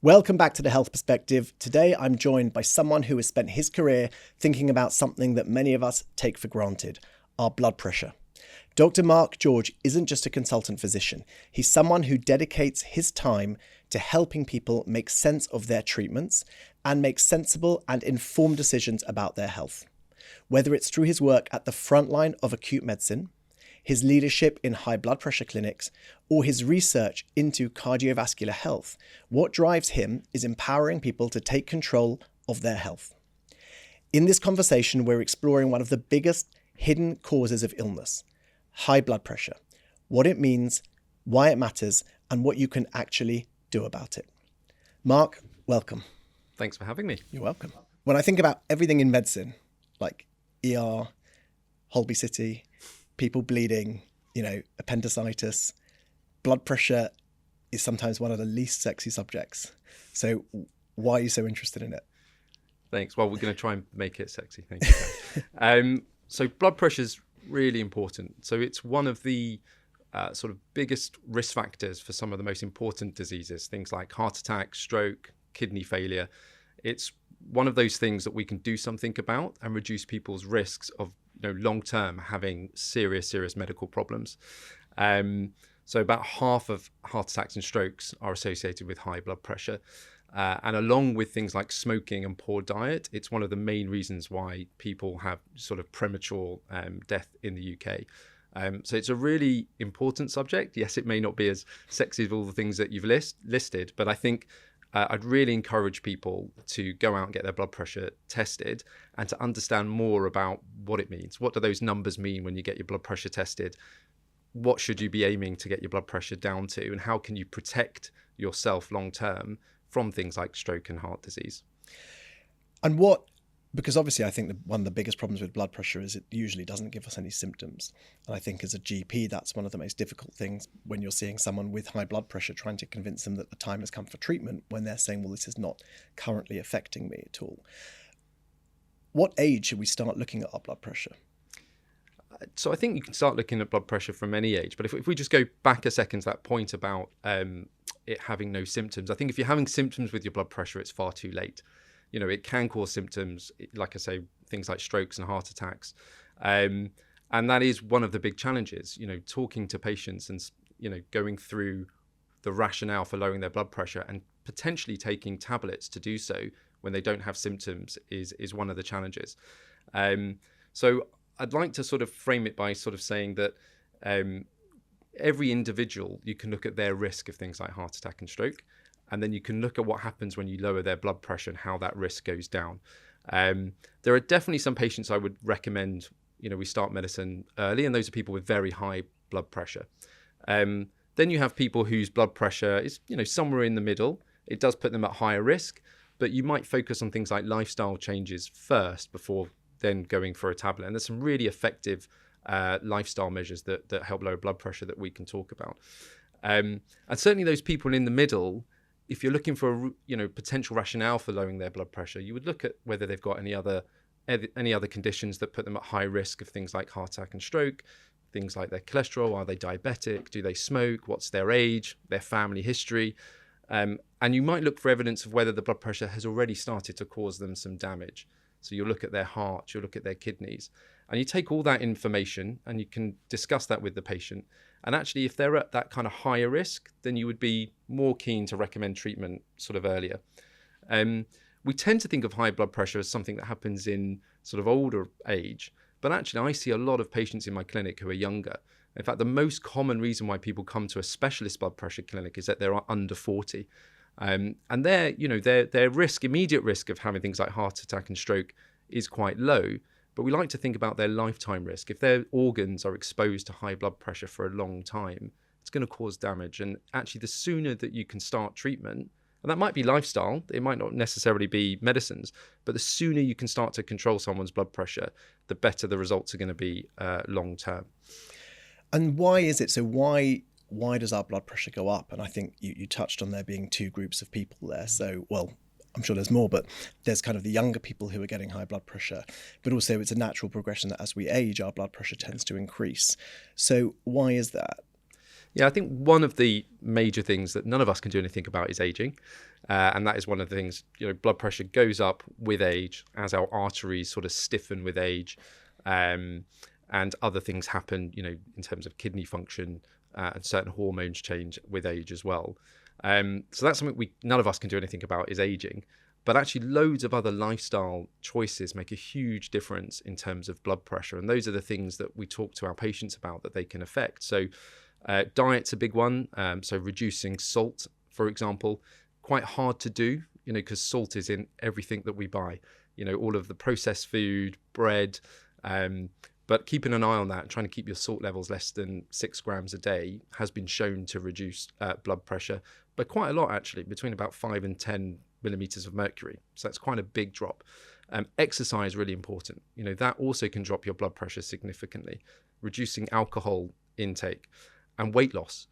Welcome back to The Health Perspective. Today I'm joined by someone who has spent his career thinking about something that many of us take for granted, our blood pressure. Dr Marc George isn't just a consultant physician. He's someone who dedicates his time to helping people make sense of their treatments and make sensible and informed decisions about their health. Whether it's through his work at the front line of acute medicine, his leadership in high blood pressure clinics, or his research into cardiovascular health, what drives him is empowering people to take control of their health. In this conversation, we're exploring one of the biggest hidden causes of illness, high blood pressure, what it means, why it matters, and what you can actually do about it. Marc, welcome. Thanks for having me. You're welcome. When I think about everything in medicine, like ER, Holby City, people bleeding, appendicitis, blood pressure is sometimes one of the least sexy subjects. So why are you so interested in it? Thanks. Well, we're going to try and make it sexy. Thank you. So blood pressure is really important. So it's one of the sort of biggest risk factors for some of the most important diseases, things like heart attack, stroke, kidney failure. It's one of those things that we can do something about and reduce people's risks of long-term having serious medical problems. So about half of heart attacks and strokes are associated with high blood pressure. And along with things like smoking and poor diet, it's one of the main reasons why people have sort of premature death in the UK. So it's a really important subject. Yes, it may not be as sexy as all the things that you've listed, but I think I'd really encourage people to go out and get their blood pressure tested and to understand more about what it means. What do those numbers mean when you get your blood pressure tested? What should you be aiming to get your blood pressure down to? And how can you protect yourself long term from things like stroke and heart disease? And because obviously I think one of the biggest problems with blood pressure is it usually doesn't give us any symptoms. And I think as a GP, that's one of the most difficult things when you're seeing someone with high blood pressure, trying to convince them that the time has come for treatment when they're saying, well, this is not currently affecting me at all. What age should we start looking at our blood pressure? So I think you can start looking at blood pressure from any age. But if we just go back a second to that point about it having no symptoms, I think if you're having symptoms with your blood pressure, it's far too late. It can cause symptoms, like I say, things like strokes and heart attacks. And that is one of the big challenges, talking to patients and, going through the rationale for lowering their blood pressure and potentially taking tablets to do so when they don't have symptoms is one of the challenges. So I'd like to sort of frame it by sort of saying that every individual, you can look at their risk of things like heart attack and stroke. And then you can look at what happens when you lower their blood pressure and how that risk goes down. There are definitely some patients I would recommend, we start medicine early, and those are people with very high blood pressure. Then you have people whose blood pressure is, somewhere in the middle. It does put them at higher risk, but you might focus on things like lifestyle changes first before then going for a tablet. And there's some really effective lifestyle measures that help lower blood pressure that we can talk about. And certainly those people in the middle, if you're looking for potential rationale for lowering their blood pressure, you would look at whether they've got any other conditions that put them at high risk of things like heart attack and stroke, things like their cholesterol. Are they diabetic? Do they smoke? What's their age? Their family history? And you might look for evidence of whether the blood pressure has already started to cause them some damage. So you'll look at their heart, you'll look at their kidneys, and you take all that information and you can discuss that with the patient. And actually, if they're at that kind of higher risk, then you would be more keen to recommend treatment sort of earlier. We tend to think of high blood pressure as something that happens in sort of older age, but actually I see a lot of patients in my clinic who are younger. In fact, the most common reason why people come to a specialist blood pressure clinic is that they're under 40. And their immediate risk of having things like heart attack and stroke is quite low. But we like to think about their lifetime risk. If their organs are exposed to high blood pressure for a long time, it's going to cause damage. And actually, the sooner that you can start treatment, and that might be lifestyle, it might not necessarily be medicines, but the sooner you can start to control someone's blood pressure, the better the results are going to be long term. And why is it? So why does our blood pressure go up? And I think you touched on there being two groups of people there. So, well, I'm sure there's more, but there's kind of the younger people who are getting high blood pressure, but also it's a natural progression that as we age, our blood pressure tends to increase. So why is that? Yeah, I think one of the major things that none of us can do anything about is aging. And that is one of the things, blood pressure goes up with age as our arteries sort of stiffen with age. And other things happen, in terms of kidney function, and certain hormones change with age as well. So that's something none of us can do anything about, is aging. But actually loads of other lifestyle choices make a huge difference in terms of blood pressure. And those are the things that we talk to our patients about that they can affect. So diet's a big one. So reducing salt, for example, quite hard to do, because salt is in everything that we buy, all of the processed food, bread, but keeping an eye on that, trying to keep your salt levels less than 6 grams a day has been shown to reduce blood pressure by quite a lot, actually, between about 5 and 10 millimeters of mercury. So that's quite a big drop. Exercise, really important. That also can drop your blood pressure significantly. Reducing alcohol intake and weight loss.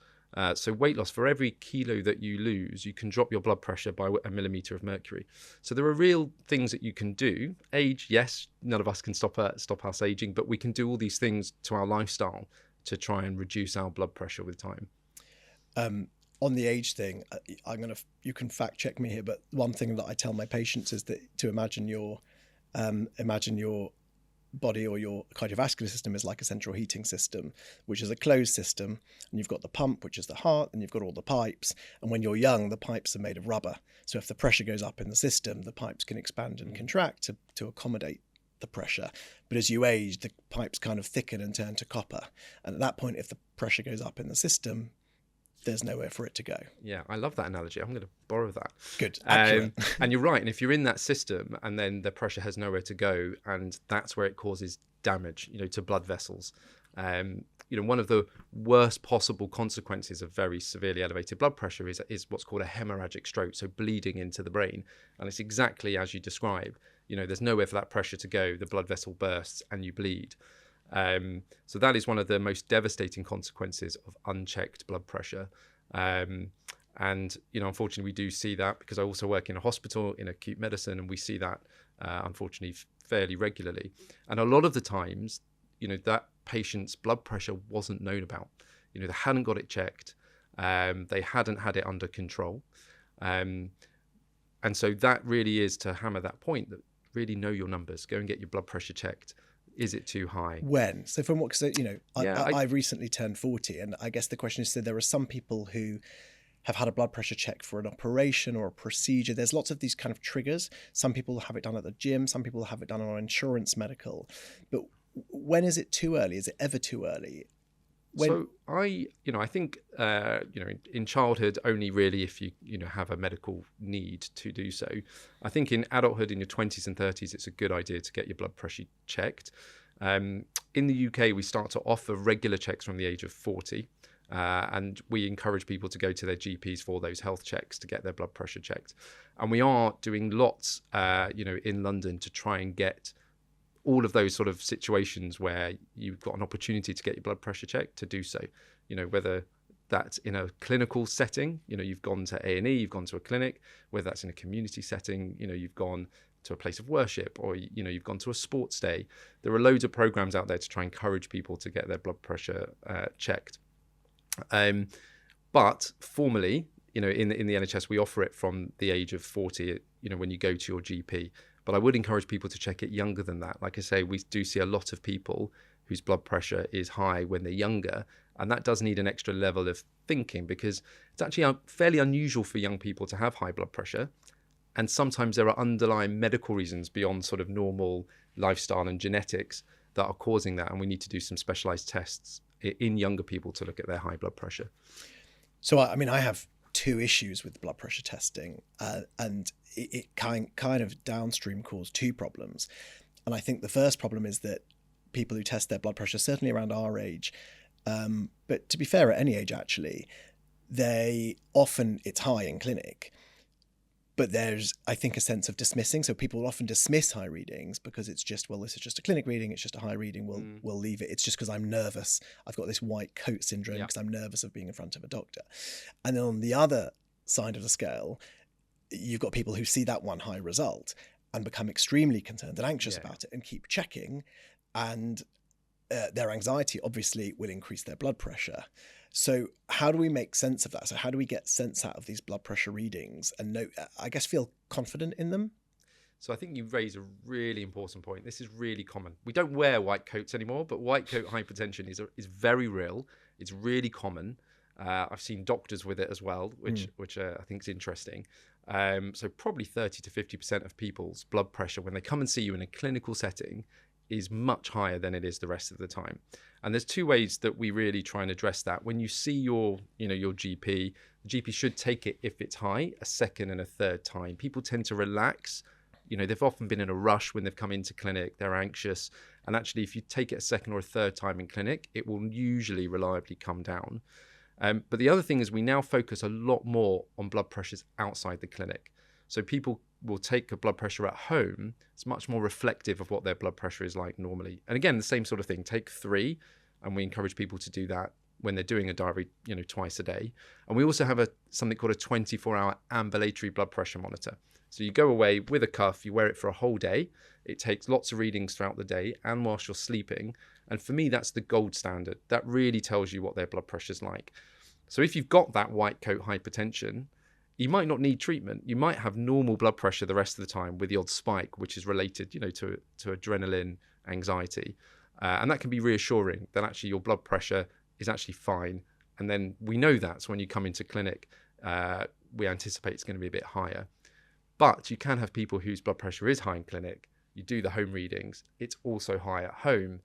So weight loss, for every kilo that you lose, you can drop your blood pressure by a millimeter of mercury. So there are real things that you can do. Age, yes, none of us can stop us aging, but we can do all these things to our lifestyle to try and reduce our blood pressure with time. On the age thing, you can fact check me here, but one thing that I tell my patients is that to imagine your body or your cardiovascular system is like a central heating system, which is a closed system, and you've got the pump, which is the heart, and you've got all the pipes. And when you're young, the pipes are made of rubber. So if the pressure goes up in the system, the pipes can expand and contract to accommodate the pressure. But as you age, the pipes kind of thicken and turn to copper. And at that point, if the pressure goes up in the system, there's nowhere for it to go. Yeah, I love that analogy. I'm going to borrow that. Good. And you're right. And if you're in that system and then the pressure has nowhere to go, and that's where it causes damage, to blood vessels. One of the worst possible consequences of very severely elevated blood pressure is what's called a hemorrhagic stroke, so bleeding into the brain. And it's exactly as you describe. There's nowhere for that pressure to go. The blood vessel bursts and you bleed. So that is one of the most devastating consequences of unchecked blood pressure. And, unfortunately, we do see that because I also work in a hospital in acute medicine, and we see that, unfortunately, fairly regularly. And a lot of the times, that patient's blood pressure wasn't known about. They hadn't got it checked. They hadn't had it under control. And so that really is to hammer that point, that really know your numbers. Go and get your blood pressure checked. Is it too high? When? So from what, I recently turned 40, and I guess the question is, so there are some people who have had a blood pressure check for an operation or a procedure. There's lots of these kind of triggers. Some people have it done at the gym. Some people have it done on insurance medical. But when is it too early? Is it ever too early? So I think, in childhood, only really if you have a medical need to do so. I think in adulthood, in your 20s and 30s, it's a good idea to get your blood pressure checked. In the UK, we start to offer regular checks from the age of 40. And we encourage people to go to their GPs for those health checks to get their blood pressure checked. And we are doing lots, in London to try and get all of those sort of situations where you've got an opportunity to get your blood pressure checked, to do so, whether that's in a clinical setting, you've gone to A&E, you've gone to a clinic, whether that's in a community setting, you've gone to a place of worship, or, you've gone to a sports day. There are loads of programs out there to try and encourage people to get their blood pressure checked. But formally, in the NHS, we offer it from the age of 40, when you go to your GP. But I would encourage people to check it younger than that. Like I say, we do see a lot of people whose blood pressure is high when they're younger. And that does need an extra level of thinking, because it's actually fairly unusual for young people to have high blood pressure. And sometimes there are underlying medical reasons beyond sort of normal lifestyle and genetics that are causing that. And we need to do some specialized tests in younger people to look at their high blood pressure. So, I have two issues with blood pressure testing, and it kind of downstream caused two problems. And I think the first problem is that people who test their blood pressure, certainly around our age, but to be fair, at any age actually, it's high in clinic. But there's, I think, a sense of dismissing. So people often dismiss high readings because it's just, well, this is just a clinic reading. It's just a high reading. We'll leave it. It's just because I'm nervous. I've got this white coat syndrome because I'm nervous of being in front of a doctor. And then on the other side of the scale, you've got people who see that one high result and become extremely concerned and anxious about it and keep checking. And their anxiety obviously will increase their blood pressure. So how do we make sense of that? So how do we get sense out of these blood pressure readings and feel confident in them? So I think you raise a really important point. This is really common. We don't wear white coats anymore, but white coat hypertension is very real. It's really common. I've seen doctors with it as well, which I think is interesting. So probably 30 to 50% of people's blood pressure when they come and see you in a clinical setting is much higher than it is the rest of the time. And there's two ways that we really try and address that. When you see your GP, the GP should take it if it's high, a second and a third time. People tend to relax. They've often been in a rush when they've come into clinic, they're anxious. And actually, if you take it a second or a third time in clinic, it will usually reliably come down. But the other thing is we now focus a lot more on blood pressures outside the clinic. So people will take a blood pressure at home. It's much more reflective of what their blood pressure is like normally. And again, the same sort of thing, take 3, and we encourage people to do that when they're doing a diary, twice a day. And we also have something called a 24-hour ambulatory blood pressure monitor. So you go away with a cuff, you wear it for a whole day. It takes lots of readings throughout the day and whilst you're sleeping. And for me, that's the gold standard. That really tells you what their blood pressure's like. So if you've got that white coat hypertension, you might not need treatment. You might have normal blood pressure the rest of the time with the odd spike, which is related, to adrenaline, anxiety. And that can be reassuring that actually your blood pressure is actually fine. And then we know that. So when you come into clinic, we anticipate it's going to be a bit higher. But you can have people whose blood pressure is high in clinic. You do the home readings. It's also high at home.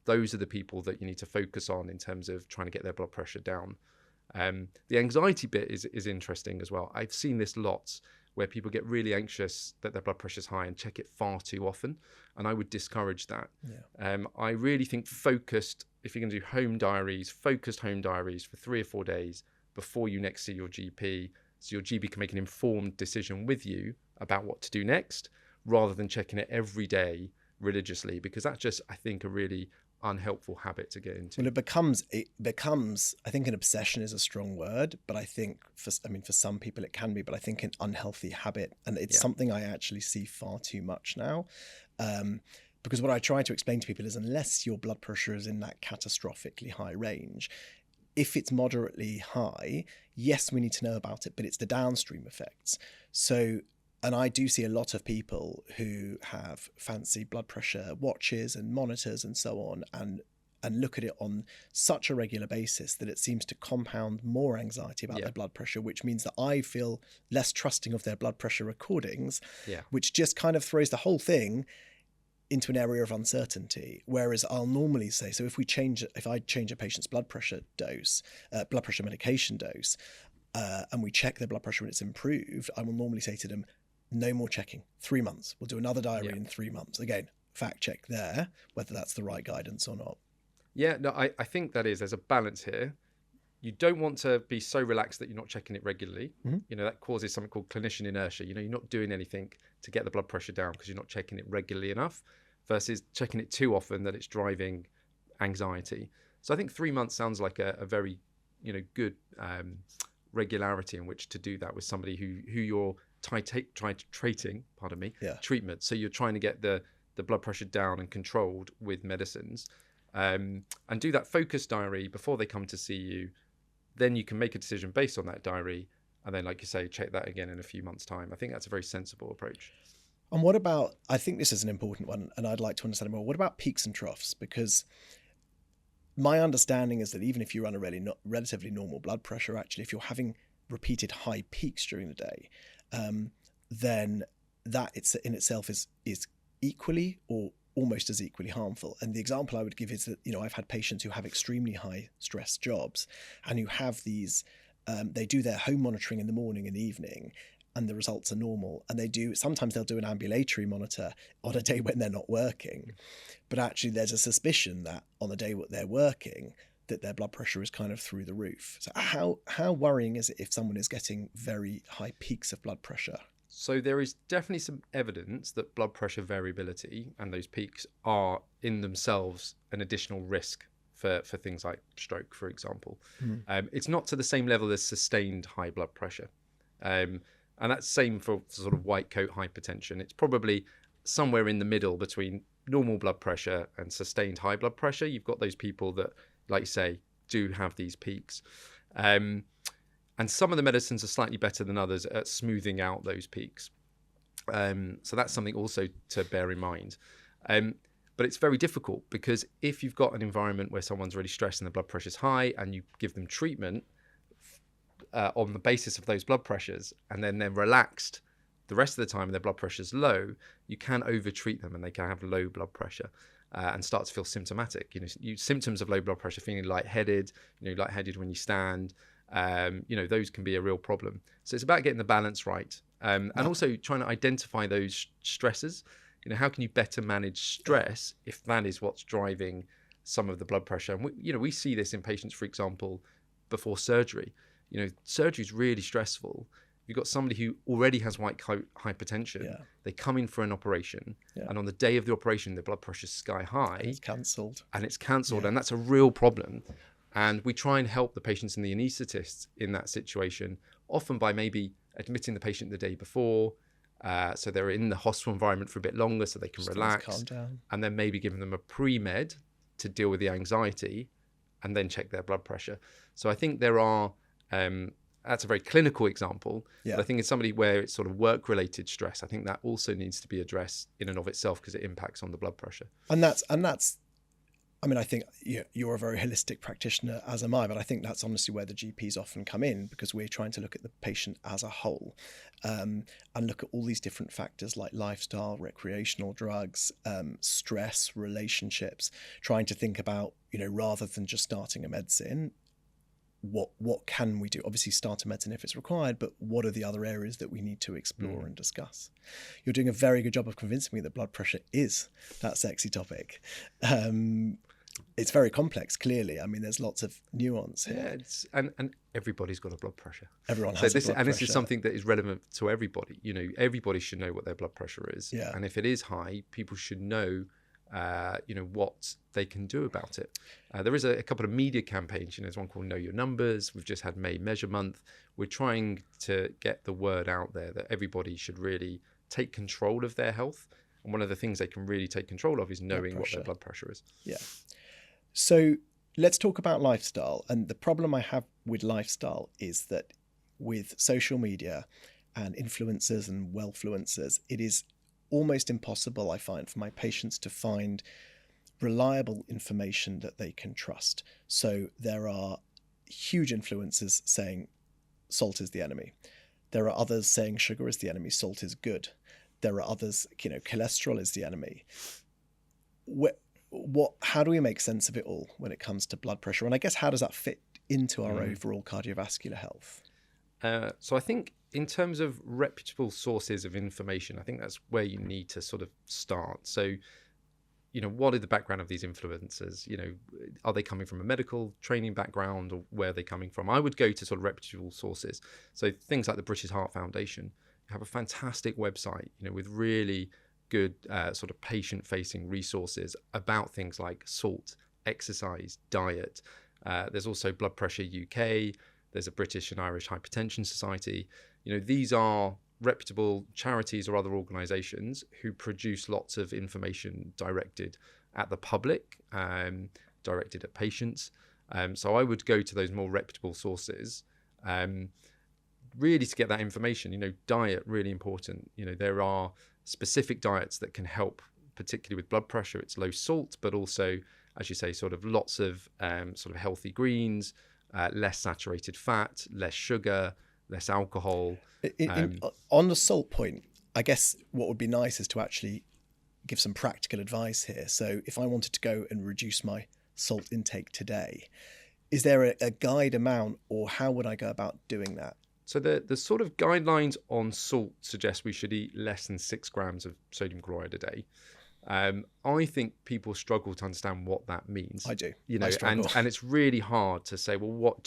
Those are the people that you need to focus on in terms of trying to get their blood pressure down. The anxiety bit is interesting as well. I've seen this lots where people get really anxious that their blood pressure is high and check it far too often. And I would discourage that. Yeah. I really think if you're going to do focused home diaries for 3 or 4 days before you next see your GP, so your GP can make an informed decision with you about what to do next, rather than checking it every day religiously, because that's just, I think, a really unhelpful habit to get into. Well, it becomes, I think an obsession is a strong word, but I think for some people it can be, but I think an unhealthy habit, and it's something I actually see far too much now. Because what I try to explain to people is unless your blood pressure is in that catastrophically high range, if it's moderately high, yes, we need to know about it, but it's the downstream effects. So, and I do see a lot of people who have fancy blood pressure watches and monitors and so on, and look at it on such a regular basis that it seems to compound more anxiety about their blood pressure, which means that I feel less trusting of their blood pressure recordings, which just kind of throws the whole thing into an area of uncertainty. Whereas I'll normally say, so if I change a patient's blood pressure medication dose, and we check their blood pressure and it's improved, I will normally say to them, no more checking, 3 months. We'll do another diary in 3 months. Again, fact check there, whether that's the right guidance or not. Yeah, no, I think there's a balance here. You don't want to be so relaxed that you're not checking it regularly. Mm-hmm. That causes something called clinician inertia. You're not doing anything to get the blood pressure down because you're not checking it regularly enough, versus checking it too often that it's driving anxiety. So I think 3 months sounds like a very, good regularity in which to do that with somebody who you're titrating, treatment. So you're trying to get the blood pressure down and controlled with medicines, and do that focus diary before they come to see you. Then you can make a decision based on that diary, and then, like you say, check that again in a few months' time. I think that's a very sensible approach. And what about, I think this is an important one, and I'd like to understand more, what about peaks and troughs? Because my understanding is that even if you run a relatively normal blood pressure, actually, if you're having repeated high peaks during the day, then that in itself is equally or almost as equally harmful. And the example I would give is that, I've had patients who have extremely high stress jobs and who have these, they do their home monitoring in the morning and the evening, and the results are normal. And sometimes they'll do an ambulatory monitor on a day when they're not working. But actually there's a suspicion that on the day they're working, that their blood pressure is kind of through the roof. So how worrying is it if someone is getting very high peaks of blood pressure? So there is definitely some evidence that blood pressure variability and those peaks are in themselves an additional risk for things like stroke, for example. It's not to the same level as sustained high blood pressure. And that's same for sort of white coat hypertension. It's probably somewhere in the middle between normal blood pressure and sustained high blood pressure. You've got those people that, like you say, do have these peaks. And some of the medicines are slightly better than others at smoothing out those peaks. So that's something also to bear in mind. But it's very difficult, because if you've got an environment where someone's really stressed and the blood pressure's high, and you give them treatment on the basis of those blood pressures, and then they're relaxed the rest of the time and their blood pressure's low, you can over-treat them and they can have low blood pressure and start to feel symptomatic. Symptoms of low blood pressure, feeling lightheaded, lightheaded when you stand, those can be a real problem. So it's about getting the balance right, and also trying to identify those stressors. How can you better manage stress if that is what's driving some of the blood pressure? And we see this in patients, for example, before surgery. Surgery is really stressful. You've got somebody who already has white coat hypertension. They come in for an operation, and on the day of the operation, the blood pressure's sky high. And it's cancelled. And that's a real problem. And we try and help the patients and the anaesthetists in that situation, often by maybe admitting the patient the day before, so they're in the hospital environment for a bit longer so they can relax, calm down, and then maybe giving them a pre-med to deal with the anxiety, and then check their blood pressure. So I think there are, that's a very clinical example, but I think it's somebody where it's sort of work-related stress. I think that also needs to be addressed in and of itself, because it impacts on the blood pressure. And that's I think you're a very holistic practitioner, as am I, but I think that's honestly where the GPs often come in, because we're trying to look at the patient as a whole, and look at all these different factors like lifestyle, recreational drugs, stress, relationships, trying to think about, rather than just starting a medicine, what can we do? Obviously start a medicine if it's required, but what are the other areas that we need to explore and discuss? You're doing a very good job of convincing me that blood pressure is that sexy topic. It's very complex, clearly. I mean, there's lots of nuance here. And everybody's got a blood pressure. Everyone has a blood pressure. This is something that is relevant to everybody. Everybody should know what their blood pressure is. Yeah. And if it is high, people should know what they can do about it. There is a couple of media campaigns. There's one called Know Your Numbers. We've just had May Measure Month. We're trying to get the word out there that everybody should really take control of their health. And one of the things they can really take control of is knowing what their blood pressure is. Yeah. So let's talk about lifestyle. And the problem I have with lifestyle is that with social media and influencers and wellfluencers, it is almost impossible, I find, for my patients to find reliable information that they can trust. So there are huge influencers saying salt is the enemy. There are others saying sugar is the enemy, salt is good. There are others, cholesterol is the enemy. How do we make sense of it all when it comes to blood pressure? And I guess, how does that fit into our overall cardiovascular health? So I think in terms of reputable sources of information, I think that's where you need to sort of start. So, what is the background of these influencers? Are they coming from a medical training background, or where are they coming from? I would go to sort of reputable sources. So things like the British Heart Foundation have a fantastic website, with really good sort of patient-facing resources about things like salt, exercise, diet. There's also Blood Pressure UK. There's a British and Irish Hypertension Society. These are reputable charities or other organisations who produce lots of information directed at the public, directed at patients. So I would go to those more reputable sources, really to get that information. Diet, really important. There are specific diets that can help, particularly with blood pressure. It's low salt, but also, as you say, sort of lots of sort of healthy greens, less saturated fat, less sugar, less alcohol. On the salt point, I guess what would be nice is to actually give some practical advice here. So if I wanted to go and reduce my salt intake today, is there a guide amount, or how would I go about doing that? So the sort of guidelines on salt suggest we should eat less than 6 grams of sodium chloride a day. I think people struggle to understand what that means. I do. I struggle. And it's really hard to say, well,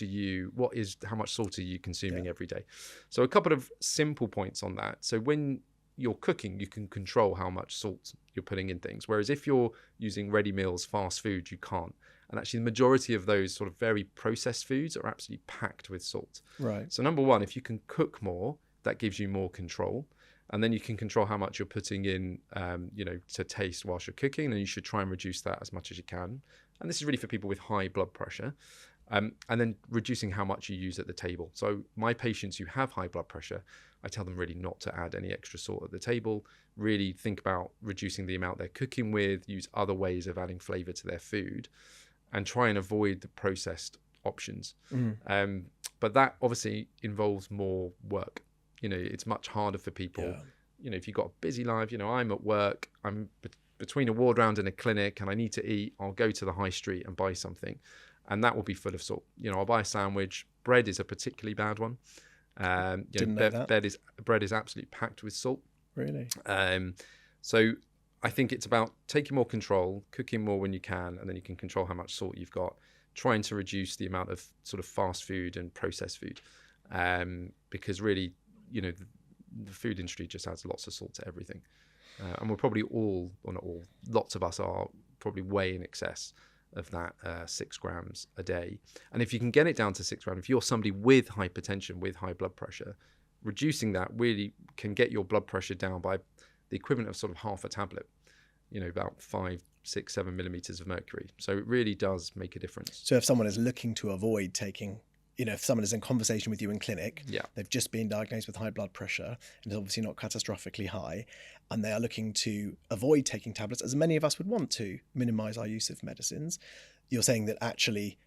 how much salt are you consuming every day? So a couple of simple points on that. So when you're cooking, you can control how much salt you're putting in things. Whereas if you're using ready meals, fast food, you can't. And actually the majority of those sort of very processed foods are absolutely packed with salt. Right. So number one, if you can cook more, that gives you more control. And then you can control how much you're putting in, to taste whilst you're cooking. And you should try and reduce that as much as you can. And this is really for people with high blood pressure. And then reducing how much you use at the table. So my patients who have high blood pressure, I tell them really not to add any extra salt at the table. Really think about reducing the amount they're cooking with, use other ways of adding flavor to their food, and try and avoid the processed options. But that obviously involves more work. It's much harder for people. Yeah. If you've got a busy life, I'm at work, I'm between a ward round and a clinic, and I need to eat, I'll go to the high street and buy something. And that will be full of salt. I'll buy a sandwich. Bread is a particularly bad one. Didn't know that. Bread is absolutely packed with salt. Really? So I think it's about taking more control, cooking more when you can, and then you can control how much salt you've got, trying to reduce the amount of sort of fast food and processed food. Because really, the food industry just adds lots of salt to everything. And we're probably all, or not all, lots of us are probably way in excess of that 6 grams a day. And if you can get it down to 6 grams, if you're somebody with hypertension, with high blood pressure, reducing that really can get your blood pressure down by the equivalent of sort of half a tablet, about 5, 6, 7 millimeters of mercury. So it really does make a difference. So if someone is looking to avoid taking, if someone is in conversation with you in clinic, they've just been diagnosed with high blood pressure, and it's obviously not catastrophically high, and they are looking to avoid taking tablets, as many of us would want to minimize our use of medicines, you're saying that actually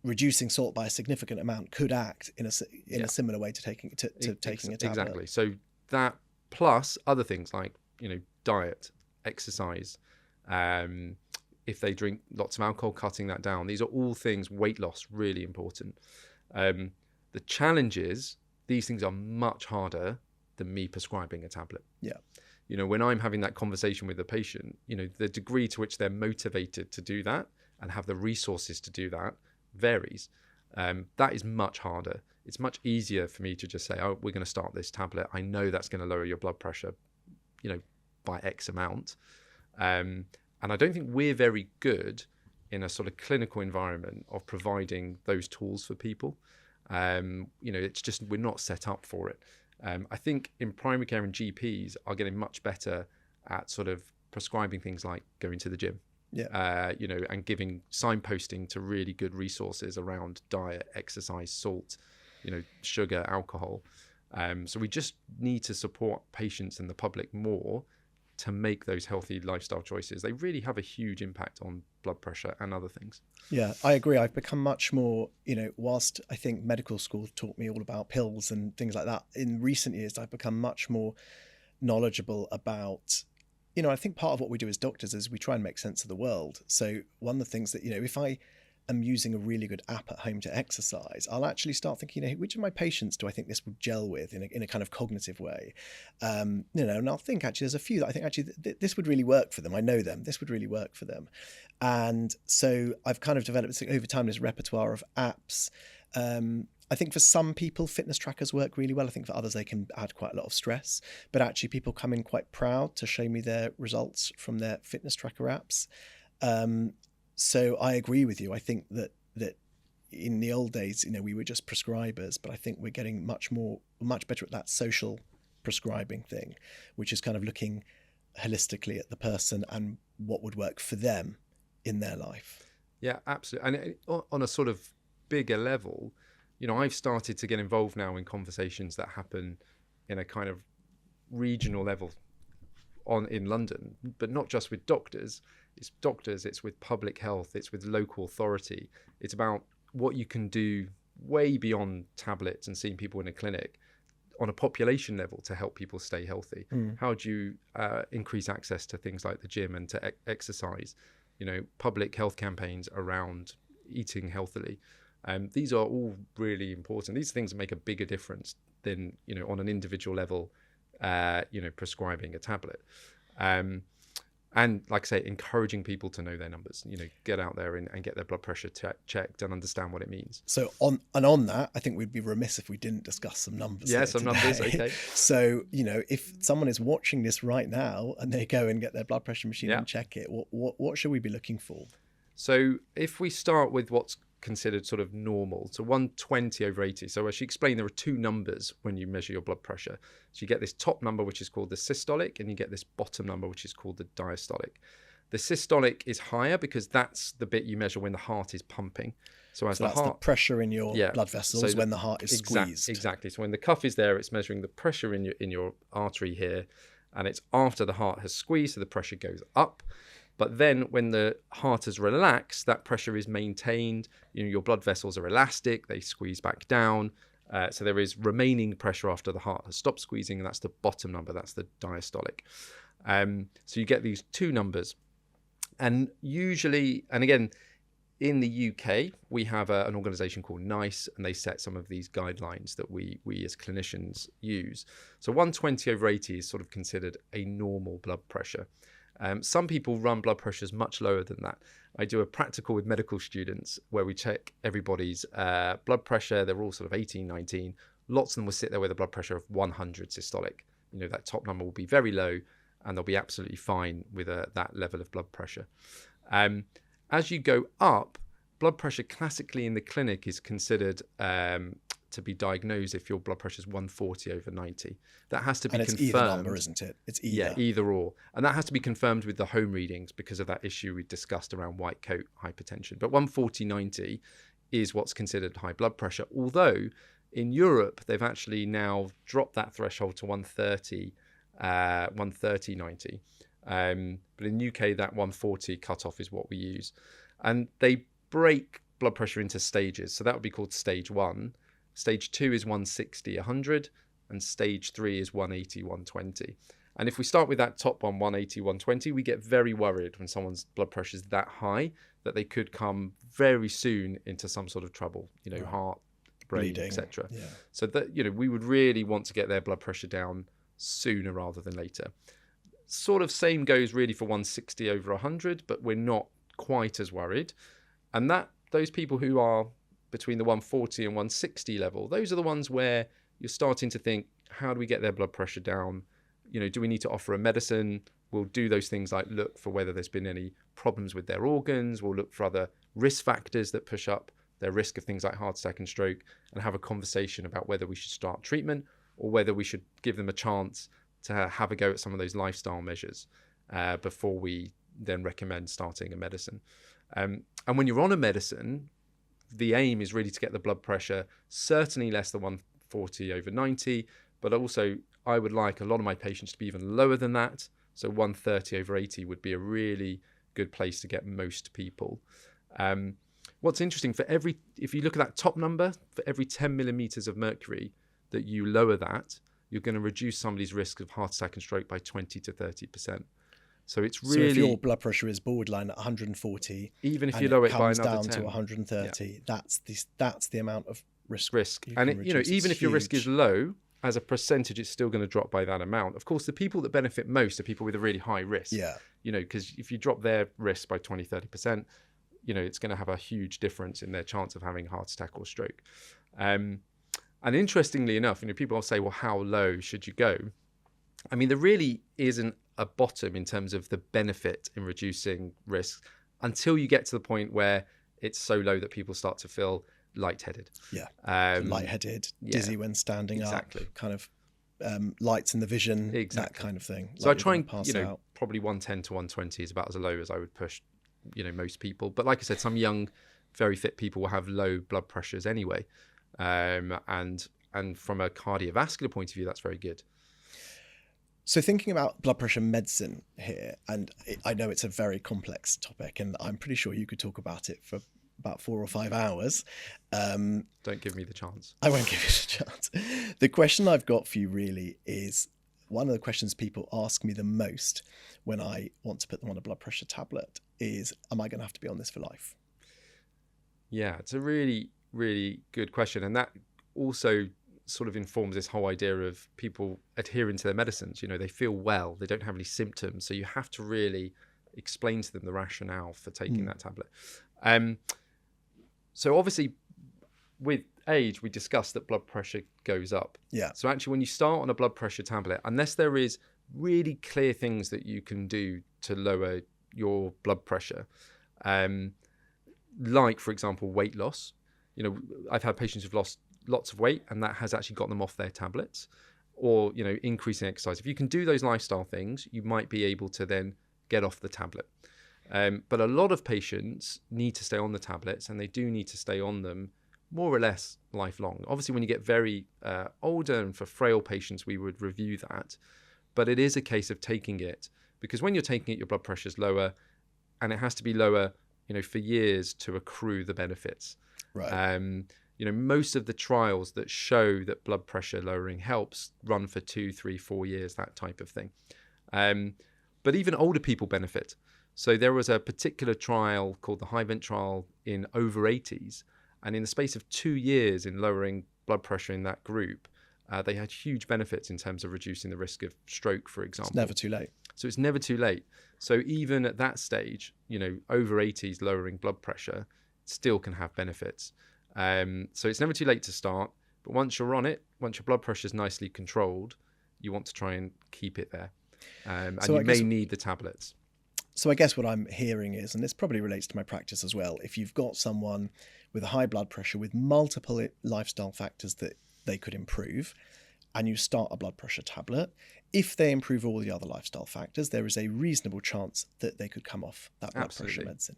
reducing salt by a significant amount could act in a similar way to taking a tablet. Exactly. So that plus other things like, diet, exercise, if they drink lots of alcohol, cutting that down. These are all things, weight loss, really important. The challenge is these things are much harder than me prescribing a tablet. Yeah. When I'm having that conversation with the patient, the degree to which they're motivated to do that and have the resources to do that varies. That is much harder. It's much easier for me to just say, oh, we're going to start this tablet. I know that's going to lower your blood pressure, by X amount. And I don't think we're very good in a sort of clinical environment of providing those tools for people. It's just, we're not set up for it. I think in primary care and GPs are getting much better at sort of prescribing things like going to the gym, and giving signposting to really good resources around diet, exercise, salt, sugar, alcohol. So we just need to support patients and the public more to make those healthy lifestyle choices. They really have a huge impact on blood pressure and other things. Yeah, I agree. I've become much more, whilst I think medical school taught me all about pills and things like that, in recent years, I've become much more knowledgeable about, I think part of what we do as doctors is we try and make sense of the world. So one of the things that, if I am using a really good app at home to exercise, I'll actually start thinking, which of my patients do I think this would gel with in a kind of cognitive way? And I'll think actually there's a few that I think actually this would really work for them. I know them. This would really work for them. And so I've kind of developed over time this repertoire of apps. I think for some people, fitness trackers work really well. I think for others, they can add quite a lot of stress. But actually, people come in quite proud to show me their results from their fitness tracker apps. So I agree with you. I think that in the old days, we were just prescribers, but I think we're getting much better at that social prescribing thing, which is kind of looking holistically at the person and what would work for them in their life. Yeah, absolutely. And on a sort of bigger level, I've started to get involved now in conversations that happen in a kind of regional level in London, but not just with doctors. It's with public health, it's with local authority. It's about what you can do way beyond tablets and seeing people in a clinic on a population level to help people stay healthy. How do you increase access to things like the gym and to exercise? Public health campaigns around eating healthily. These are all really important. These things make a bigger difference than, on an individual level, prescribing a tablet. And like I say, encouraging people to know their numbers, get out there and get their blood pressure checked and understand what it means. So on that, I think we'd be remiss if we didn't discuss some numbers. Yeah, some today. Numbers, okay. So, if someone is watching this right now and they go and get their blood pressure machine and check it, what should we be looking for? So if we start with what's considered sort of normal, so 120/80. So as she explained, there are two numbers when you measure your blood pressure. So you get this top number, which is called the systolic, and you get this bottom number, which is called the diastolic. The systolic is higher because that's the bit you measure when the heart is pumping. So as that's the pressure in your blood vessels when the heart is squeezed. Exactly. So when the cuff is there, it's measuring the pressure in your artery here, and it's after the heart has squeezed, so the pressure goes up. But then when the heart is relaxed, that pressure is maintained. Your blood vessels are elastic, they squeeze back down. So there is remaining pressure after the heart has stopped squeezing, and that's the bottom number, that's the diastolic. So you get these two numbers. And usually, and again, in the UK, we have an organisation called NICE, and they set some of these guidelines that we as clinicians use. So 120/80 is sort of considered a normal blood pressure. Some people run blood pressures much lower than that. I do a practical with medical students where we check everybody's blood pressure. They're all sort of 18, 19. Lots of them will sit there with a blood pressure of 100 systolic. That top number will be very low, and they'll be absolutely fine with that level of blood pressure. As you go up, blood pressure classically in the clinic is considered to be diagnosed if your blood pressure is 140/90. That has to be confirmed. And it's either number, isn't it? It's either. Yeah, either or. And that has to be confirmed with the home readings because of that issue we discussed around white coat hypertension. But 140/90 is what's considered high blood pressure. Although in Europe, they've actually now dropped that threshold to 130/90. But in UK, that 140 cutoff is what we use. And they break blood pressure into stages. So that would be called stage 1. Stage 2 is 160/100, and stage 3 is 180/120. And if we start with that top one, 180/120, we get very worried when someone's blood pressure is that high that they could come very soon into some sort of trouble, heart, brain, etc. Yeah. So that, we would really want to get their blood pressure down sooner rather than later. Sort of same goes really for 160/100, but we're not quite as worried. And those people who are between the 140 and 160 level, those are the ones where you're starting to think, how do we get their blood pressure down? Do we need to offer a medicine? We'll do those things like look for whether there's been any problems with their organs. We'll look for other risk factors that push up their risk of things like heart attack and stroke, and have a conversation about whether we should start treatment or whether we should give them a chance to have a go at some of those lifestyle measures before we then recommend starting a medicine. And when you're on a medicine, the aim is really to get the blood pressure certainly less than 140/90, but also I would like a lot of my patients to be even lower than that. So 130/80 would be a really good place to get most people. What's interesting, if you look at that top number, for every 10 millimeters of mercury that you lower that, you're going to reduce somebody's risk of heart attack and stroke by 20 to 30%. So it's really... So if your blood pressure is borderline at 140, even if you lower it by another 10, comes down to 130, that's the amount of risk. And even if your risk is low, as a percentage, it's still going to drop by that amount. Of course, the people that benefit most are people with a really high risk. Yeah. Because if you drop their risk by 20, 30%, it's going to have a huge difference in their chance of having a heart attack or stroke. And interestingly enough, people will say, well, how low should you go? I mean, there really isn't a bottom in terms of the benefit in reducing risk until you get to the point where it's so low that people start to feel lightheaded. Yeah. Lightheaded, dizzy when standing up, kind of lights in the vision, that kind of thing. So I try and, probably 110 to 120 is about as low as I would push, most people. But like I said, some young, very fit people will have low blood pressures anyway. And from a cardiovascular point of view, that's very good. So thinking about blood pressure medicine here, and I know it's a very complex topic, and I'm pretty sure you could talk about it for about 4 or 5 hours. Don't give me the chance. I won't give you the chance. The question I've got for you really is one of the questions people ask me the most when I want to put them on a blood pressure tablet is, am I going to have to be on this for life? Yeah, it's a really, really good question. And that also sort of informs this whole idea of people adhering to their medicines. They feel well, they don't have any symptoms. So you have to really explain to them the rationale for taking that tablet. So obviously with age, we discussed that blood pressure goes up. Yeah. So actually when you start on a blood pressure tablet, unless there is really clear things that you can do to lower your blood pressure, like for example, weight loss, I've had patients who've lost lots of weight and that has actually got them off their tablets, or increasing exercise. If you can do those lifestyle things, you might be able to then get off the tablet. But a lot of patients need to stay on the tablets, and they do need to stay on them more or less lifelong. Obviously, when you get very older, and for frail patients, we would review that. But it is a case of taking it, because when you're taking it, your blood pressure is lower, and it has to be lower, for years to accrue the benefits. Right. Most of the trials that show that blood pressure lowering helps run for 2, 3, 4 years, that type of thing. But even older people benefit. So there was a particular trial called the HIVENT trial in over 80s. And in the space of 2 years in lowering blood pressure in that group, they had huge benefits in terms of reducing the risk of stroke, for example. It's never too late. So it's never too late. So even at that stage, over 80s lowering blood pressure still can have benefits. So it's never too late to start. But once you're on it, once your blood pressure is nicely controlled, you want to try and keep it there. And So you may need the tablets. So I guess what I'm hearing is, and this probably relates to my practice as well, if you've got someone with a high blood pressure with multiple lifestyle factors that they could improve, and you start a blood pressure tablet, if they improve all the other lifestyle factors, there is a reasonable chance that they could come off that blood pressure medicine.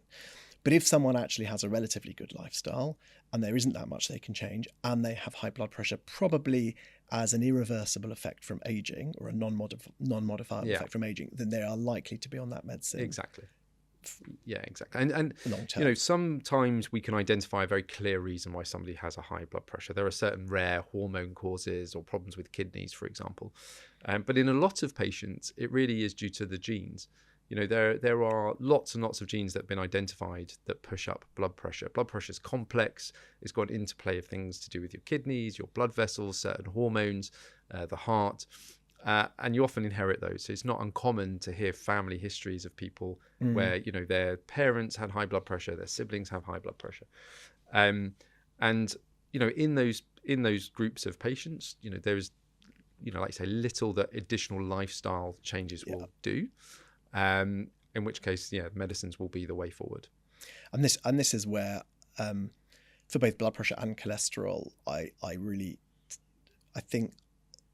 But if someone actually has a relatively good lifestyle and there isn't that much they can change, and they have high blood pressure, probably as an irreversible effect from aging, or a non-modifiable effect from aging, then they are likely to be on that medicine. Exactly. Yeah, exactly. And long term. Sometimes we can identify a very clear reason why somebody has a high blood pressure. There are certain rare hormone causes or problems with kidneys, for example. But in a lot of patients, it really is due to the genes. There are lots and lots of genes that have been identified that push up blood pressure. Blood pressure is complex. It's got an interplay of things to do with your kidneys, your blood vessels, certain hormones, the heart. And you often inherit those. So it's not uncommon to hear family histories of people where, their parents had high blood pressure, their siblings have high blood pressure. And, in those groups of patients, there's, like I say, little that additional lifestyle changes will do. In which case, medicines will be the way forward. And this is where, for both blood pressure and cholesterol, I think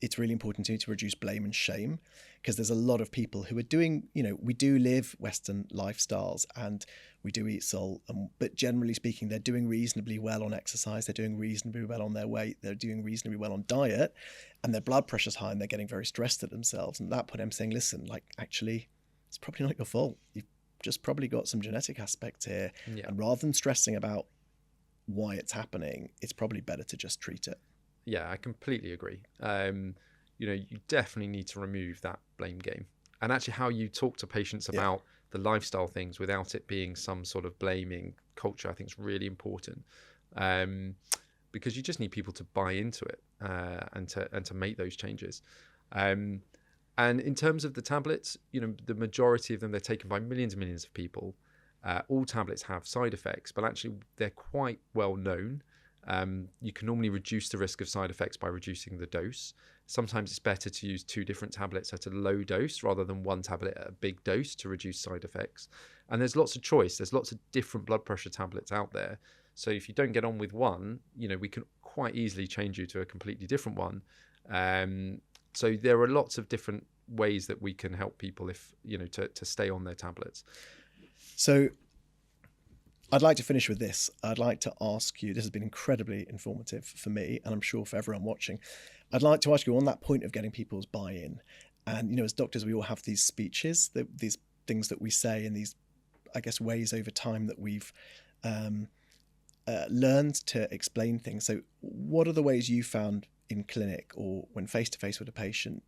it's really important to reduce blame and shame, because there's a lot of people who are doing, we do live Western lifestyles and we do eat salt, but generally speaking, they're doing reasonably well on exercise, they're doing reasonably well on their weight, they're doing reasonably well on diet, and their blood pressure's high and they're getting very stressed at themselves. And at that point, I'm saying, listen, actually, it's probably not your fault. You've just probably got some genetic aspect here. Yeah. And rather than stressing about why it's happening, it's probably better to just treat it. Yeah, I completely agree. You definitely need to remove that blame game. And actually how you talk to patients about the lifestyle things without it being some sort of blaming culture, I think is really important. Because you just need people to buy into it and to make those changes. And in terms of the tablets, the majority of them, they're taken by millions and millions of people. All tablets have side effects, but actually they're quite well known. You can normally reduce the risk of side effects by reducing the dose. Sometimes it's better to use 2 different tablets at a low dose rather than 1 tablet at a big dose to reduce side effects. And there's lots of choice. There's lots of different blood pressure tablets out there. So if you don't get on with one, we can quite easily change you to a completely different one. So there are lots of different ways that we can help people to stay on their tablets. So I'd like to finish with this. I'd like to ask you, this has been incredibly informative for me, and I'm sure for everyone watching. I'd like to ask you on that point of getting people's buy-in. And, as doctors, we all have these speeches, these things that we say, and these, I guess, ways over time that we've learned to explain things. So what are the ways you found in clinic or when face-to-face with a patient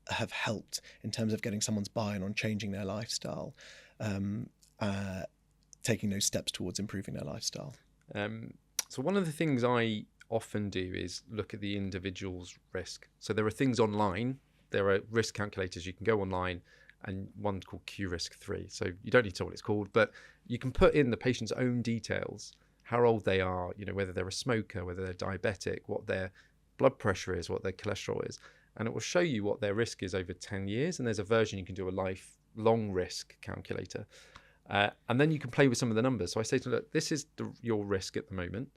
have helped in terms of getting someone's buy-in on changing their lifestyle, taking those steps towards improving their lifestyle? So one of the things I often do is look at the individual's risk. So there are things online, there are risk calculators you can go online, and one called QRisk3. So you don't need to know what it's called, but you can put in the patient's own details, how old they are, whether they're a smoker, whether they're diabetic, what their blood pressure is, what their cholesterol is, and it will show you what their risk is over 10 years. And there's a version you can do, a lifelong risk calculator. And then you can play with some of the numbers. So I say to them, look, this is your risk at the moment.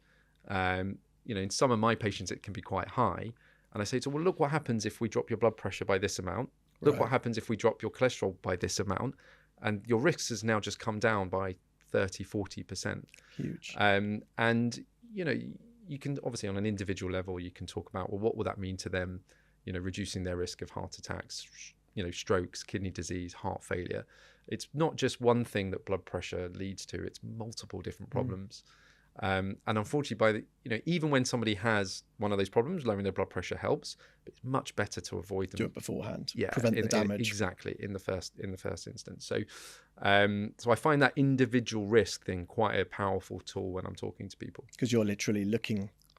In some of my patients, it can be quite high. And I say to them, well, look what happens if we drop your blood pressure by this amount. Look what happens if we drop your cholesterol by this amount. and your risks has now just come down by 30-40%. Huge. And you can obviously, on an individual level, you can talk about, well, what will that mean to them, reducing their risk of heart attacks, strokes, kidney disease, heart failure. It's not just one thing that blood pressure leads to, it's multiple different problems. And unfortunately, even when somebody has one of those problems, lowering their blood pressure helps, but it's much better to avoid them. Do it beforehand. Prevent the damage. Exactly, in the first instance. So, so I find that individual risk thing quite a powerful tool when I'm talking to people. Because you're literally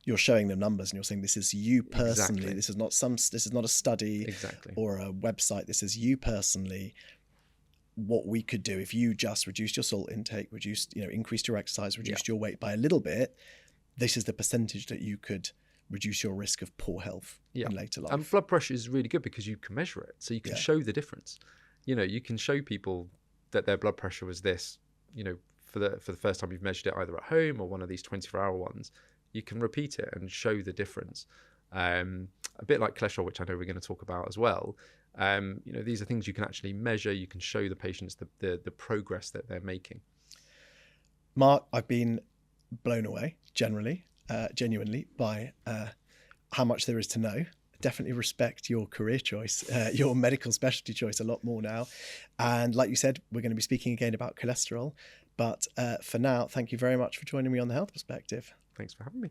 you're showing them numbers and you're saying, this is you personally. Exactly. This is not a study or a website. This is you personally. What we could do if you just reduced your salt intake, increased your exercise, reduced your weight by a little bit, this is the percentage that you could reduce your risk of poor health in later life. And blood pressure is really good because you can measure it. So you can show the difference. You can show people that their blood pressure was this, for the first time you've measured it either at home or one of these 24-hour ones. You can repeat it and show the difference. A bit like cholesterol, which I know we're going to talk about as well. These are things you can actually measure. You can show the patients the progress that they're making. Mark, I've been blown away, genuinely, by how much there is to know. Definitely respect your career choice, your medical specialty choice a lot more now. And like you said, we're going to be speaking again about cholesterol. But for now, thank you very much for joining me on The Health Perspective. Thanks for having me.